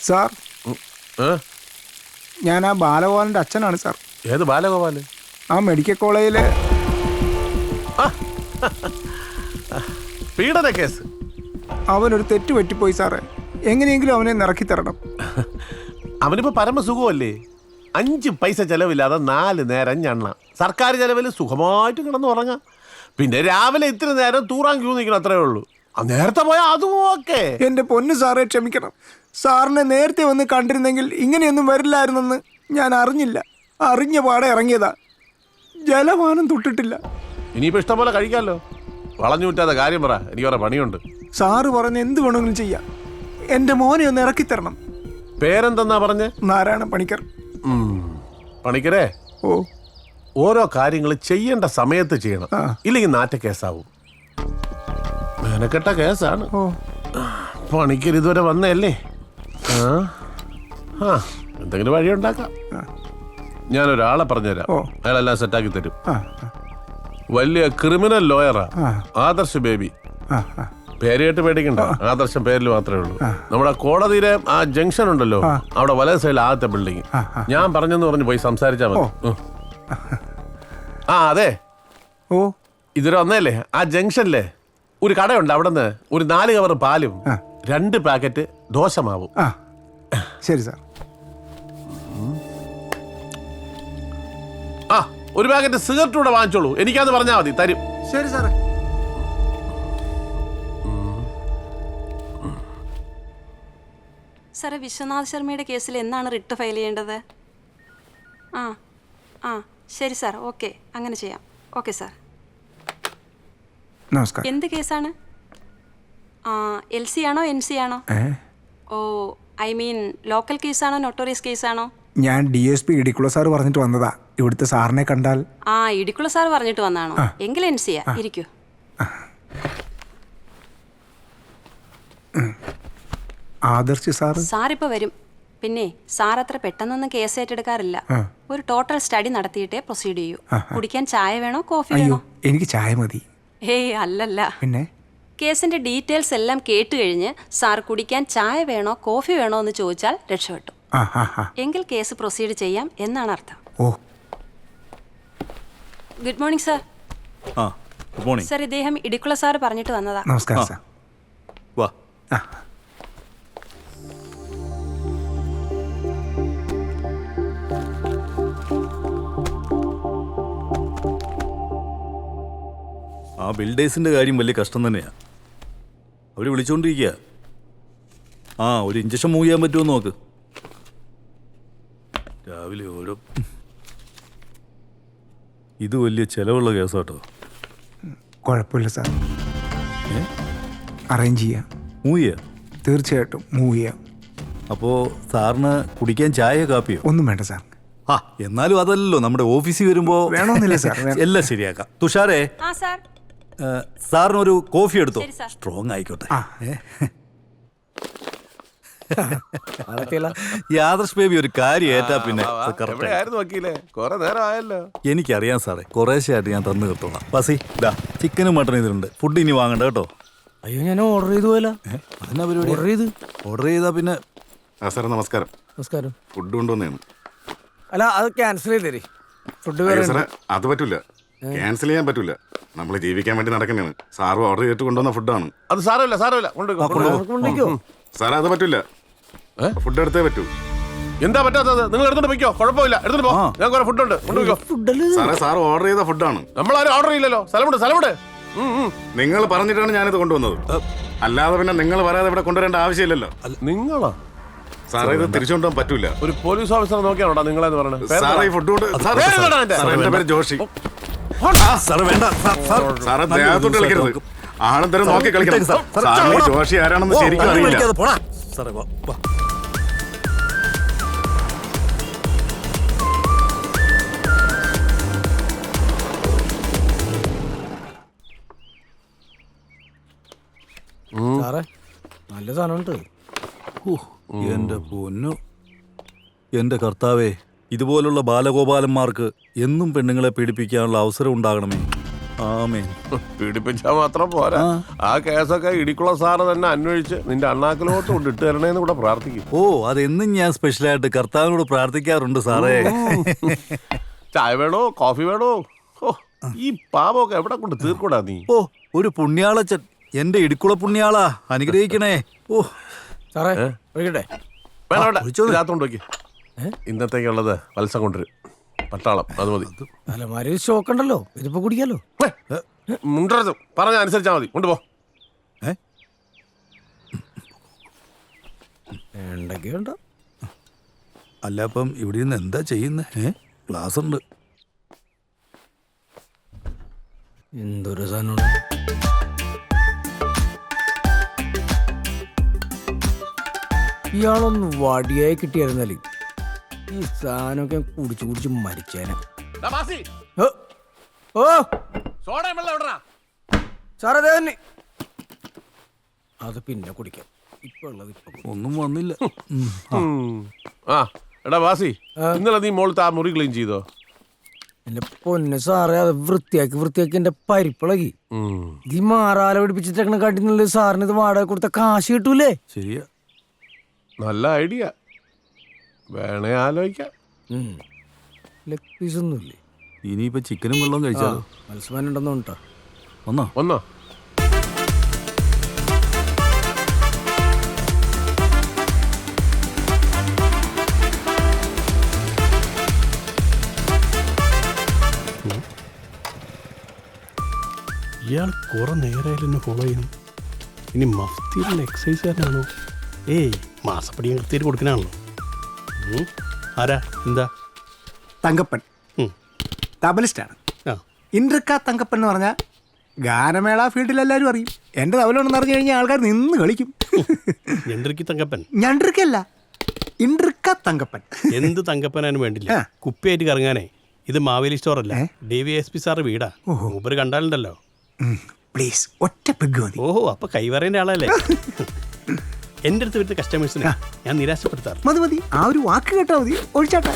Sir, ഞാൻ ആ ബാലഗോപാലിന്റെ അച്ഛനാണ് സാർ. ഏത് ബാലഗോപാല്? ആ മെഡിക്കൽ കോളേജില് പീഡന കേസ്. അവനൊരു തെറ്റ് പറ്റിപ്പോയി സാറേ. എങ്ങനെയെങ്കിലും അവനെ നിറക്കി തരണം. അവനിപ്പോ പരമസുഖമല്ലേ? 5 പൈസ ചെലവില്ലാതെ 4 നേരം ഞണ്ണ. സർക്കാർ ചെലവിൽ സുഖമായിട്ട് കിടന്ന് ഉറങ്ങാം. പിന്നെ രാവിലെ ഇത്തിരി നേരം തൂറാൻ ക്യൂ നിൽക്കണം, അത്രേ ഉള്ളൂ. നേരത്തെ പോയാൽ അതും ഓക്കെ. എന്റെ പൊന്നു സാറേ, ക്ഷമിക്കണം. സാറിനെ നേരത്തെ വന്ന് കണ്ടിരുന്നെങ്കിൽ ഇങ്ങനെയൊന്നും വരില്ലായിരുന്നെന്ന് ഞാൻ അറിഞ്ഞില്ല. അറിഞ്ഞ പാടെ ഇറങ്ങിയതാ. ജലപാനം തൊട്ടിട്ടില്ല. ഇനിയിപ്പോ ഇഷ്ടം പോലെ കഴിക്കാമല്ലോ. വളഞ്ഞുവിറ്റാതെ കാര്യം പറ, എനിക്ക് വേറെ പണിയുണ്ട്. സാറ് പറഞ്ഞ് എന്ത് വേണമെങ്കിലും ചെയ്യാം. എന്റെ മോനെ ഒന്ന് ഇറക്കി തരണം. പേരെന്തെന്നാ പറഞ്ഞ്? നാരായണ പണിക്കർ. പണിക്കരേ, ഓരോ കാര്യങ്ങൾ ചെയ്യേണ്ട സമയത്ത് ചെയ്യണം, ഇല്ലെങ്കിൽ നാറ്റ കേസാവും. മെനക്കെട്ട കേസാണ്. പണിക്കർ ഇതുവരെ വന്നല്ലേ? എന്തെങ്കിലും വഴി ഉണ്ടാക്കാം. ഞാനൊരാളെ പറഞ്ഞുതരാം, അയാളെല്ലാം സെറ്റാക്കി തരും. വലിയ ക്രിമിനൽ ലോയറാ, ആദർശ് ബേബി. പേര് കേട്ട് പേടിക്കണ്ട, ആദർശം പേരിൽ മാത്രമേ ഉള്ളൂ. നമ്മുടെ കോടതിയിലെ ആ ജംഗ്ഷൻ ഉണ്ടല്ലോ, അവിടെ വലത് സൈഡിൽ ആദ്യത്തെ ബിൽഡിംഗ്. ഞാൻ പറഞ്ഞെന്ന് പറഞ്ഞു പോയി സംസാരിച്ചാൽ മതി. അതെ, ഇതുവരെ വന്നല്ലേ? ആ ജംഗ്ഷനിലെ ഒരു കടയുണ്ട്, അവിടെ നിന്ന് ഒരു 4 കവർ പാലും 2 പാക്കറ്റ് ദോശമാവും. ശരി സാർ. ഒരു പാക്കറ്റ് സിഗരറ്റ് കൂടെ വാങ്ങിച്ചോളൂ, എനിക്കാന്ന് പറഞ്ഞാൽ മതി, തരും. ശരി സാറേ. സാറേ, വിശ്വനാഥ് ശർമ്മയുടെ കേസിൽ എന്നാണ് റിട്ട് ഫയൽ ചെയ്യേണ്ടത്? ശരി സാർ, ഓക്കെ, അങ്ങനെ ചെയ്യാം. Okay sir. നമസ്കാരം. എന്ത് കേസാണ്? LC ആണോ NC ആണോ? ഐ മീൻ ലോക്കൽ കേസാണോ നൊട്ടോറിയസ് കേസാണോ? ഞാൻ DSP ഇടിക്കുള്ള സാർ പറഞ്ഞിട്ട് വന്നതാ. ഇവിടുത്തെ സാറിനെ കണ്ടാൽ. ഇടിക്കുള്ള സാർ പറഞ്ഞിട്ട് വന്നാണോ? എങ്കിൽ NC ഇരിക്കൂ. ആദർശ് സാർ ഇപ്പൊ വരും. പിന്നെ സാർ അത്ര പെട്ടെന്നൊന്നും കേസ് ഏറ്റെടുക്കാറില്ല. ഒരു ടോട്ടൽ സ്റ്റഡി നടത്തിയിട്ടേ പ്രൊസീഡ് ചെയ്യൂ. കുടിക്കാൻ ചായ വേണോ കോഫി വേണോ? എനിക്ക് ചായ മതി. അല്ലല്ല, പിന്നെ കേസിന്റെ ഡീറ്റെയിൽസ് എല്ലാം കേട്ട് കഴിഞ്ഞ് സാർ കുടിക്കാൻ ചായ വേണോ കോഫി വേണോ എന്ന് ചോദിച്ചാൽ രക്ഷപ്പെട്ടു. എങ്കിൽ കേസ് പ്രൊസീഡ് ചെയ്യാം എന്നാണ് അർത്ഥം. Good morning sir. Good morning sir, ഇദ്ദേഹം ഇടിക്കുള്ള സാർ പറഞ്ഞിട്ട് വന്നതാ. നമസ്കാരം സാർ. വാ. ആ ബിൽഡേഴ്സിന്റെ കാര്യം വലിയ കഷ്ടം തന്നെയാ. അവർ വിളിച്ചോണ്ടിരിക്കുക. ഒരു ഇഞ്ചക്ഷൻ മൂവ് ചെയ്യാൻ പറ്റുമോ നോക്ക്. രാവിലെ ഓരോ ഇത് വലിയ ചെലവുള്ള കേസാട്ടോ. കുഴപ്പമില്ല സാർ, അറേഞ്ച് ചെയ്യാം. മൂവ് ചെയ്യാം? തീർച്ചയായിട്ടും മൂവ് ചെയ്യാം. അപ്പോ സാറിന് കുടിക്കാൻ ചായ കാപ്പിയോ? ഒന്നും വേണ്ട സാർ. എന്നാലും അതല്ലല്ലോ, നമ്മുടെ ഓഫീസിൽ വരുമ്പോ വേണമെന്നില്ല സാർ. എല്ലാം ശരിയാക്കാം. തുഷാരേ, സാറിനൊരു കോഫി എടുത്തോ, സ്ട്രോങ് ആയിക്കോട്ടെ. യാദർശ് ബേബി ഒരു കാര്യം ഏറ്റാ പിന്നെ എനിക്കറിയാം സാറേ. കുറേശ്ശെയായിട്ട് ഞാൻ തന്നു കിട്ടോളാം. പസി, ചിക്കനും മട്ടനും ഇതിലുണ്ട്. ഫുഡ് ഇനി വാങ്ങണ്ട കേട്ടോ. അയ്യോ, ഞാൻ ഓർഡർ ചെയ്തു പോയല്ലോ. അതിനാ പരിപാടി? ഓർഡർ ചെയ്താ പിന്നെ. സാറേ നമസ്കാരം. നമസ്കാരം. ഫുഡ് കൊണ്ടുവന്നതാണ്. അല്ല, അത് ക്യാൻസൽ ചെയ്തേ. ഫുഡ് സാറേ അത് പറ്റൂല, ക്യാൻസൽ ചെയ്യാൻ പറ്റൂല. നമ്മൾ ജീവിക്കാൻ വേണ്ടി നടക്കുന്നതാണ്. സാറ് ഓർഡർ ചെയ്തിട്ട് കൊണ്ടുവന്ന ഫുഡാണ്. അത് സാരമില്ല, സാരമില്ല, സാറേ അത് പറ്റൂല, ഫുഡ് എടുത്തേ പറ്റൂ. എന്താ പറ്റാത്തത്? നിങ്ങൾ എടുത്തോണ്ട് പോയിക്കോ, കുഴപ്പമില്ല, എടുത്തോണ്ട് പോ. ഞാൻ കുറെ ഫുഡ് ഉണ്ട്, കൊണ്ടുപോയിക്കോ. സാറേ സാർ ഓർഡർ ചെയ്ത ഫുഡാണ്. നമ്മളാരും ഓർഡർ ചെയ്യില്ലല്ലോ. സ്ഥലമുണ്ട്. നിങ്ങൾ പറഞ്ഞിട്ടാണ് ഞാനിത് കൊണ്ടുവന്നത്. അല്ലാതെ പിന്നെ നിങ്ങൾ പറയാതെ ഇവിടെ കൊണ്ടുവരേണ്ട ആവശ്യമില്ലല്ലോ. നിങ്ങളോ? സാറേ ഇത് തിരിച്ചുകൊണ്ടുപോകാൻ പറ്റൂല. ഒരു പോലീസ് ഓഫീസർ നോക്കിയാണോ നിങ്ങളെന്ന് പറഞ്ഞത്? സാറേ ഈ ഫുഡ് കൊണ്ട്. എന്റെ പേര് ജോഷി. സാറേ ദേഹത്തോട്ട് കളിക്കരുത്. ആണെന്തരം നോക്കി കളിക്കണം. സാറിന് ജോഷി ആരാണെന്ന് ശരിക്കും അറിയില്ല. സാറേ, നല്ല സാധനമുണ്ട്. എന്റെ പൊന്നു, എന്റെ കർത്താവേ, ഇതുപോലുള്ള ബാലഗോപാലന്മാർക്ക് എന്നും പെണ്ണുങ്ങളെ പീഡിപ്പിക്കാനുള്ള അവസരം ഉണ്ടാകണമേ. ആമേൻ. പീഡിപ്പിച്ചാൽ മാത്രം പോരാ, ആ കേസൊക്കെ ഇടിക്കുള്ള സാറ് തന്നെ അന്വേഷിച്ച് നിന്റെ അണ്ണാക്കിലോട്ട് കൊണ്ട് ഇട്ട് തരണേന്ന് കൂടെ പ്രാർത്ഥിക്കും. ഓ അതെന്നും ഞാൻ സ്പെഷ്യലായിട്ട് കർത്താവിനോട് പ്രാർത്ഥിക്കാറുണ്ട് സാറേ. ചായ വേണോ കോഫി വേണോ? ഓ ഈ പാപമൊക്കെ എവിടെ കൊണ്ട് തീർക്കൂടാ നീ? ഓ ഒരു പുണ്യാളച്ചൻ, എന്റെ ഇടുക്കുള പുണ്യാളാ, അനുഗ്രഹിക്കണേ. ഓ സാറേ ഒഴിക്കട്ടെ? വേണ്ട വേണ്ട, ഇതിനകത്തോണ്ട് വയ്ക്ക്. ഇന്നത്തേക്കുള്ളത് വത്സം കൊണ്ടുവരും. പട്ടാളം അത് മതി. അലമാരി സ്റ്റോക്ക് ഉണ്ടല്ലോ, ഇതിപ്പോ കുടിക്കാലോ. മുണ്ടരുത്, പറഞ്ഞ അനുസരിച്ചാ മതി. കൊണ്ടുപോ. വേണ്ടൊക്കെയുണ്ടോ? അല്ല അപ്പം ഇവിടെ നിന്ന് എന്താ ചെയ്യുന്നേ? ക്ലാസ് ഉണ്ട്. എന്തൊരു സാധനമാണ്. ഇയാളൊന്ന് വടിയായി കിട്ടിയായിരുന്നാല് ഈ സാധനമൊക്കെ കുടിച്ചു കുടിച്ച് മരിച്ചേനെ. ഓ ഓ സാറേ തന്നെ അത് പിന്നെ കുടിക്കാം. ഇപ്പൊ ഉള്ളത് ഇപ്പൊ ഒന്നും വന്നില്ല. ആ എടാ വാസി, ഇന്നലെ നീ മോളത്തെ ആ മുറി ക്ലീൻ ചെയ്തോ? എന്റെ പൊന്നെ സാറേ, അത് വൃത്തിയാക്കി എന്റെ പരിപ്പിളകി. ഈ മാറാല പിടിപ്പിച്ചിട്ടേക്കണ കാട്ടിന്നുള്ളത് സാറിന് ഇത് വാടക കൊടുത്ത കാശ് കിട്ടൂലേ? ശരിയാ, നല്ല ഐഡിയ, വേണേ ആലോചിക്കാം. ലെഗ് പീസ് ഒന്നുമില്ലേ? ഇനിയിപ്പോ ചിക്കനും വെള്ളവും കഴിച്ചാലോ? മത്സ്യമാൻ ഉണ്ടെന്നോ കേട്ടോ. ഒന്നോ ഇയാൾ കുറെ നേരമായാലും എന്നെ ഫോളോ ചെയ്യുന്നു. ഇനി മഫ്തിയിലുള്ള എക്സസൈസുകാരനാണോ? ഏയ് മാസപ്പടി കൃത്യമായിട്ട് കൊടുക്കണാണല്ലോ. ആരാ എന്താ? തങ്കപ്പൻ തബലിസ്റ്റാണ്. ഇൻട്രിക്ക തങ്കപ്പൻ എന്ന് പറഞ്ഞാൽ ഗാനമേള ഫീൽഡിൽ എല്ലാവരും അറിയും. എൻ്റെ തബലുണ്ടെന്ന് അറിഞ്ഞു കഴിഞ്ഞാൽ ആൾക്കാർ നിന്ന് കളിക്കും. ഞണ്ടിരിക്കി തങ്കപ്പൻ? ഞണ്ടിരിക്കല്ല, ഇൻട്രിക്ക തങ്കപ്പൻ. എന്ത് തങ്കപ്പനാനും വേണ്ടില്ല, കുപ്പിയായിട്ട് കറങ്ങാനേ. ഇത് മാവേലി സ്റ്റോർ അല്ല, DVSP സാറ് വീടാ. മൂപ്പര് കണ്ടാലുണ്ടല്ലോ. പ്ലീസ് ഒറ്റ പെഗ് മതി. ഓഹോ, അപ്പൊ കൈവറേന്റെ ആളല്ലേ? എന്റെ അടുത്ത് വരുന്ന കസ്റ്റമേഴ്സിനെ ഞാൻ നിരാശപ്പെടുത്താറ്. മതി മതി, ആ ഒരു വാക്ക് കേട്ടാ മതി. ഒഴിച്ചാട്ടെ.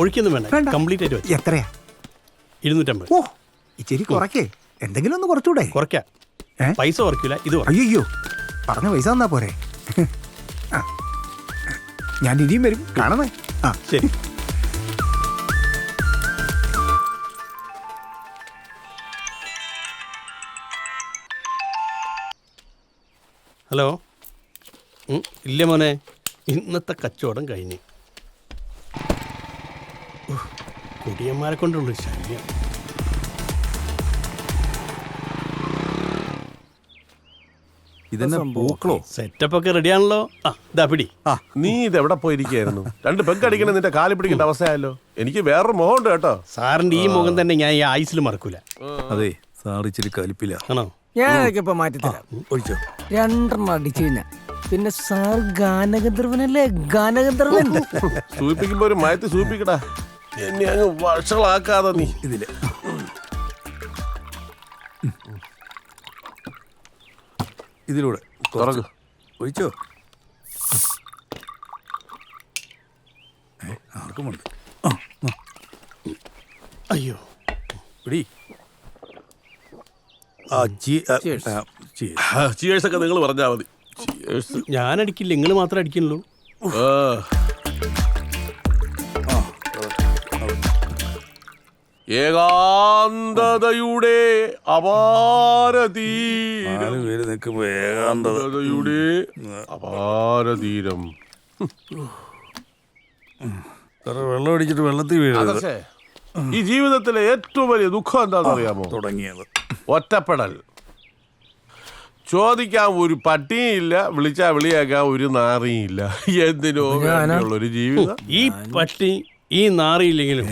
ഒഴിക്കൊന്നും വേണ്ട, കംപ്ലീറ്റ് ആയിട്ട് വെച്ചു. എത്രയാ? 250. ഓ ഇച്ചിരി കുറയ്ക്കേ, എന്തെങ്കിലും ഒന്ന് കുറച്ചുകൂടെ? കുറയ്ക്കാം, പൈസ കുറയ്ക്കില്ല. ഇത് അയ്യോ, പറഞ്ഞ പൈസ തന്നാ പോരെ. ഞാൻ ഇനിയും വരും, കാണുന്നേ. ആ ശരി. ഹലോ. ഇല്ല മോനെ, ഇന്നത്തെ കച്ചവടം കഴിഞ്ഞ്. കുടിയന്മാരെ കൊണ്ടുള്ളൂ ശല്യം. ഇതെന്നെ പൂക്കളോ? സെറ്റപ്പ് ഒക്കെ റെഡിയാണല്ലോ. ആ ഇതാ പിടി. നീ ഇതെവിടെ പോയിരിക്കായിരുന്നു? 2 പെഗ് അടിക്കണ നിന്റെ കാലി പിടിക്കേണ്ട അവസ്ഥയായല്ലോ. എനിക്ക് വേറൊരു മോഹമുണ്ട് കേട്ടോ. സാറിന്റെ ഈ മുഖം തന്നെ ഞാൻ ഈ ആയുസിൽ മറക്കൂല. അതെ, സാർ ഇച്ചിരി കലിപ്പില്ല. ആണോ? ഞാനൊക്കെ ഇപ്പൊ മാറ്റിത്തരാം. ഒഴിച്ചോ? 2 അടിച്ചു കഴിഞ്ഞാ പിന്നെ സാർ ഗാനഗന്ധർവനല്ലേ? ഗാനഗന്ധർവൻ. സൂചിപ്പിക്കുമ്പോ ഒരു മയത്ത് സൂചിപ്പിക്കടാ, എന്നെ അങ്ങ് വഷളാക്കാതെ നീ. ഇതില് ഇതിലൂടെ തുറക്ക്. ഒഴിച്ചോ? ആർക്കും ഉണ്ട്. അയ്യോ പിടി. ചിയേഴ്സ് ഒക്കെ നിങ്ങൾ പറഞ്ഞാൽ മതി. ചിയേഴ്സ്. ഞാൻ അടിക്കില്ല, നിങ്ങൾ മാത്രമേ അടിക്കുന്നുള്ളൂ. ഏകാന്തതയുടെ അപാരതീരതയുടെ അപാരതീരം. വെള്ളം അടിച്ചിട്ട് വെള്ളത്തിൽ വീഴരുത്. ഈ ജീവിതത്തിലെ ഏറ്റവും വലിയ ദുഃഖം എന്താണെന്ന് അറിയാമോ? തുടങ്ങിയത് ഒറ്റപ്പെടൽ. ചോദിക്കാൻ ഒരു പട്ടിയില്ല, വിളിച്ചാ വിളിയാക്കാൻ ഒരു നാറിയില്ല. എന്തിനോ വേണ്ടിയുള്ളൊരു ജീവിതം. ഈ പട്ടി ഈ നാറിയില്ലെങ്കിലും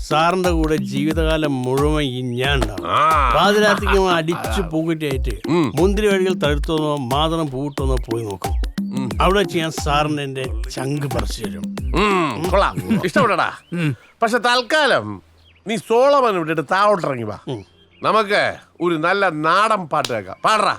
സാറിന്റെ കൂടെ ജീവിതകാലം മുഴുവൻ ഈ ഞാൻ ഉണ്ടാവും. പാതിരാത്രിക്ക് അടിച്ചു പൂക്കുറ്റിയായിട്ട് മുന്തിരി വഴികൾ തടുത്തോന്നോ മാതളം പൂട്ടോന്നോ പോയി നോക്കും. അവിടെ വെച്ച് ഞാൻ സാറിന് എന്റെ ചങ്ക് പറിച്ചു തരും. കൊള്ളാം, ഇഷ്ടപ്പെടടാ. പക്ഷെ തൽക്കാലം നീ സോളമൻ വിട്ടിട്ട് താഴോട്ടിറങ്ങി വാ. നമുക്ക് ഒരു നല്ല നാടൻ പാട്ട് കേൾക്കാം. പാടറാ.